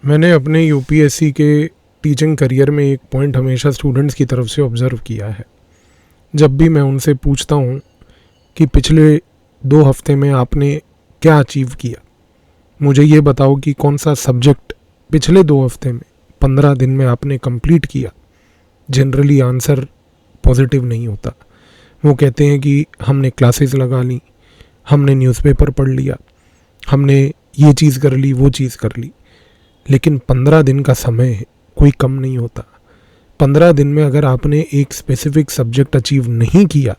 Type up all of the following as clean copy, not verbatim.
मैंने अपने यूपीएससी के टीचिंग करियर में एक पॉइंट हमेशा स्टूडेंट्स की तरफ से ऑब्ज़र्व किया है। जब भी मैं उनसे पूछता हूँ कि पिछले 2 हफ्ते में आपने क्या अचीव किया, मुझे ये बताओ कि कौन सा सब्जेक्ट पिछले 2 हफ्ते में 15 दिन में आपने कंप्लीट किया, जनरली आंसर पॉजिटिव नहीं होता। वो कहते हैं कि हमने क्लासेस लगा ली, हमने न्यूज़पेपर पढ़ लिया, हमने ये चीज़ कर ली, वो चीज़ कर ली। लेकिन 15 दिन का समय है, कोई कम नहीं होता। 15 दिन में अगर आपने एक स्पेसिफिक सब्जेक्ट अचीव नहीं किया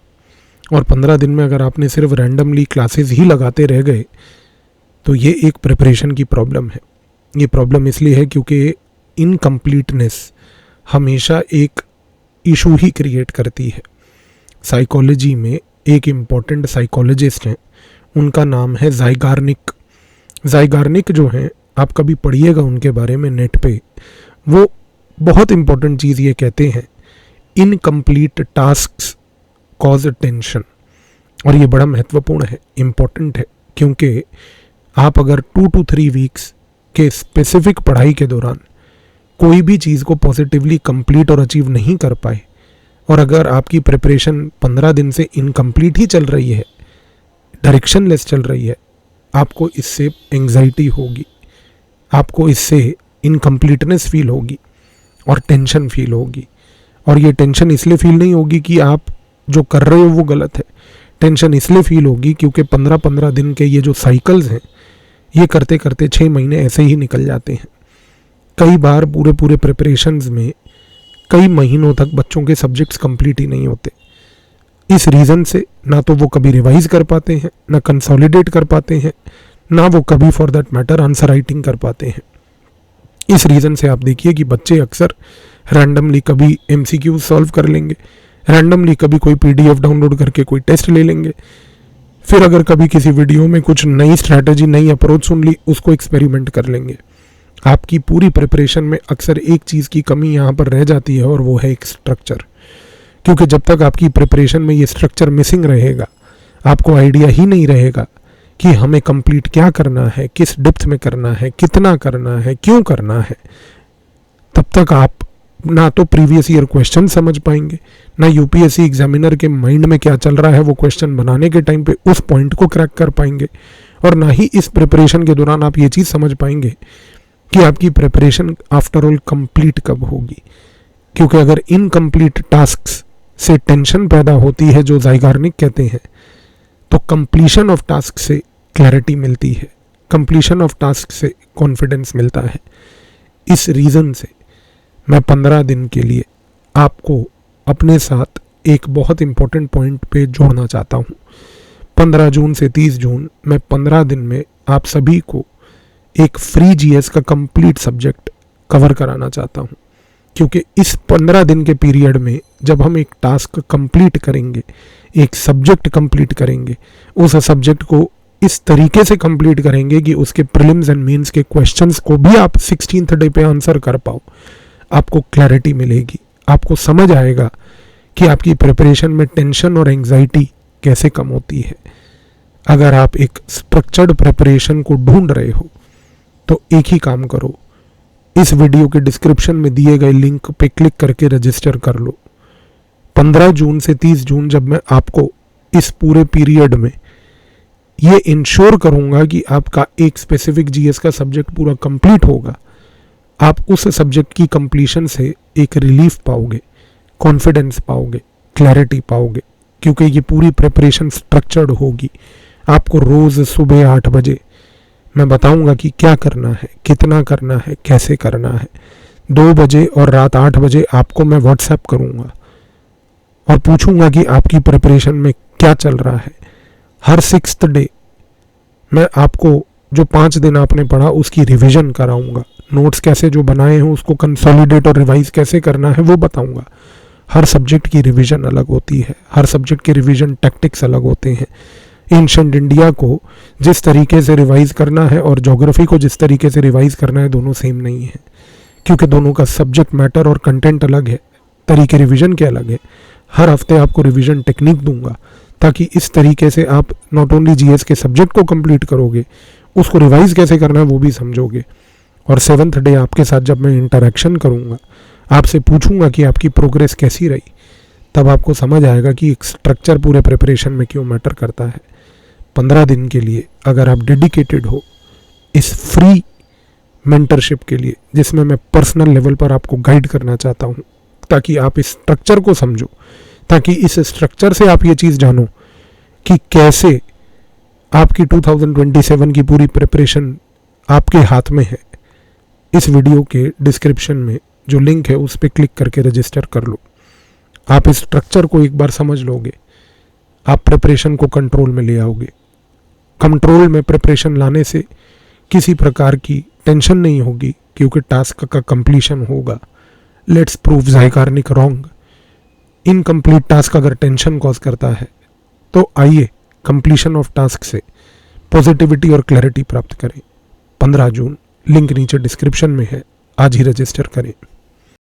और 15 दिन में अगर आपने सिर्फ रैंडमली क्लासेस ही लगाते रह गए, तो ये एक प्रिपरेशन की प्रॉब्लम है। ये प्रॉब्लम इसलिए है क्योंकि इनकम्प्लीटनेस हमेशा एक इशू ही क्रिएट करती है। साइकोलॉजी में एक इम्पॉर्टेंट साइकोलॉजिस्ट हैं, उनका नाम है ज़ाइगार्निक। ज़ाइगार्निक जो हैं, आप कभी पढ़िएगा उनके बारे में नेट पे। वो बहुत इम्पॉर्टेंट चीज़ ये कहते हैं, इनकम्प्लीट टास्क्स कॉज टेंशन। और ये बड़ा महत्वपूर्ण है, इम्पॉर्टेंट है, क्योंकि आप अगर 2 to 3 वीक्स के स्पेसिफिक पढ़ाई के दौरान कोई भी चीज़ को पॉजिटिवली कंप्लीट और अचीव नहीं कर पाए, और अगर आपकी प्रिपरेशन 15 दिन से इनकम्प्लीट ही चल रही है, डायरेक्शनलेस चल रही है, आपको इससे एंग्जाइटी होगी, आपको इससे इनकम्प्लीटनेस फील होगी और टेंशन फील होगी। और ये टेंशन इसलिए फील नहीं होगी कि आप जो कर रहे हो वो गलत है, टेंशन इसलिए फील होगी क्योंकि 15-15 दिन के ये जो साइकिल्स हैं, ये करते करते 6 महीने ऐसे ही निकल जाते हैं। कई बार पूरे प्रिपरेशंस में कई महीनों तक बच्चों के सब्जेक्ट्स कंप्लीट ही नहीं होते। इस रीज़न से ना तो वो कभी रिवाइज कर पाते हैं, ना कंसोलिडेट कर पाते हैं, ना वो कभी for that matter answer writing कर पाते हैं। इस रीज़न से आप देखिए कि बच्चे अक्सर रैंडमली कभी MCQ सॉल्व कर लेंगे, रैंडमली कभी कोई PDF डाउनलोड करके कोई टेस्ट ले लेंगे, फिर अगर कभी किसी वीडियो में कुछ नई स्ट्रैटेजी, नई अप्रोच सुन ली, उसको एक्सपेरिमेंट कर लेंगे। आपकी पूरी प्रिपरेशन में अक्सर एक चीज़ की कमी यहाँ पर रह जाती है, और वो है एक स्ट्रक्चर। क्योंकि जब तक आपकी प्रिपरेशन में ये स्ट्रक्चर मिसिंग रहेगा, आपको आइडिया ही नहीं रहेगा कि हमें कंप्लीट क्या करना है, किस डेप्थ में करना है, कितना करना है, क्यों करना है, तब तक आप ना तो प्रीवियस ईयर क्वेश्चन समझ पाएंगे, ना यूपीएससी एग्जामिनर के माइंड में क्या चल रहा है वो क्वेश्चन बनाने के टाइम पे उस पॉइंट को क्रैक कर पाएंगे, और ना ही इस प्रिपरेशन के दौरान आप ये चीज़ समझ पाएंगे कि आपकी प्रिपरेशन आफ्टर ऑल कंप्लीट कब होगी। क्योंकि अगर इनकम्प्लीट टास्क्स से टेंशन पैदा होती है, जो ज़ाइगार्निक कहते हैं, तो कंप्लीशन ऑफ टास्क से क्लैरिटी मिलती है, कंप्लीशन ऑफ टास्क से कॉन्फिडेंस मिलता है। इस रीज़न से मैं 15 दिन के लिए आपको अपने साथ एक बहुत इम्पोर्टेंट पॉइंट पे जोड़ना चाहता हूँ। 15 जून से 30 जून मैं 15 दिन में आप सभी को एक फ्री GS का कंप्लीट सब्जेक्ट कवर कराना चाहता हूँ। क्योंकि इस 15 दिन के पीरियड में जब हम एक टास्क कंप्लीट करेंगे, एक सब्जेक्ट कंप्लीट करेंगे, उस सब्जेक्ट को इस तरीके से कंप्लीट करेंगे कि उसके प्रीलिम्स एंड मेंस के क्वेश्चंस को भी आप 16th डे पे आंसर कर पाओ। आपको क्लैरिटी मिलेगी, आपको समझ आएगा कि आपकी प्रिपरेशन में टेंशन और एंग्जाइटी कैसे कम होती है। अगर आप एक स्ट्रक्चर्ड प्रिपरेशन को ढूंढ रहे हो, तो एक ही काम करो, इस वीडियो के डिस्क्रिप्शन में दिए गए लिंक पे क्लिक करके रजिस्टर कर लो। 15 जून से 30 जून जब मैं आपको इस पूरे पीरियड में ये इंश्योर करूंगा कि आपका एक स्पेसिफिक GS का सब्जेक्ट पूरा कंप्लीट होगा, आप उस सब्जेक्ट की कंप्लीशन से एक रिलीफ पाओगे, कॉन्फिडेंस पाओगे, क्लैरिटी पाओगे। क्योंकि ये पूरी प्रिपरेशन स्ट्रक्चर्ड होगी। आपको रोज़ सुबह 8 बजे मैं बताऊंगा कि क्या करना है, कितना करना है, कैसे करना है। 2 बजे और रात 8 बजे आपको मैं व्हाट्सएप करूंगा और पूछूंगा कि आपकी प्रिपरेशन में क्या चल रहा है। हर 6th डे मैं आपको जो 5 दिन आपने पढ़ा उसकी रिवीजन कराऊंगा, नोट्स कैसे जो बनाए हैं उसको कंसोलिडेट और रिवाइज कैसे करना है वो बताऊंगा। हर सब्जेक्ट की रिवीजन अलग होती है, हर सब्जेक्ट के रिवीजन टैक्टिक्स अलग होते हैं। एंशिएंट इंडिया को जिस तरीके से रिवाइज करना है और ज्योग्राफी को जिस तरीके से रिवाइज करना है, दोनों सेम नहीं है, क्योंकि दोनों का सब्जेक्ट मैटर और कंटेंट अलग है, तरीके रिवीजन के अलग है। हर हफ्ते आपको रिवीजन टेक्निक दूंगा, ताकि इस तरीके से आप नॉट ओनली GS के सब्जेक्ट को कंप्लीट करोगे, उसको रिवाइज कैसे करना है वो भी समझोगे। और 7th डे आपके साथ जब मैं इंटरेक्शन करूँगा, आपसे पूछूंगा कि आपकी प्रोग्रेस कैसी रही, तब आपको समझ आएगा कि एक स्ट्रक्चर पूरे प्रिपरेशन में क्यों मैटर करता है। 15 दिन के लिए अगर आप डेडिकेटेड हो इस फ्री मेंटरशिप के लिए, जिसमें मैं पर्सनल लेवल पर आपको गाइड करना चाहता हूँ, ताकि आप इस स्ट्रक्चर को समझो, ताकि इस स्ट्रक्चर से आप ये चीज़ जानो कि कैसे आपकी 2027 की पूरी प्रिपरेशन आपके हाथ में है। इस वीडियो के डिस्क्रिप्शन में जो लिंक है उस पर क्लिक करके रजिस्टर कर लो। आप इस स्ट्रक्चर को एक बार समझ लोगे, आप प्रिपरेशन को कंट्रोल में ले आओगे। कंट्रोल में प्रिपरेशन लाने से किसी प्रकार की टेंशन नहीं होगी, क्योंकि टास्क का कंप्लीशन होगा। Let's prove Zeigarnik wrong. Incomplete task अगर टेंशन कॉज करता है तो आइए कंप्लीशन ऑफ टास्क से पॉजिटिविटी और क्लैरिटी प्राप्त करें। 15 जून, लिंक नीचे डिस्क्रिप्शन में है, आज ही रजिस्टर करें।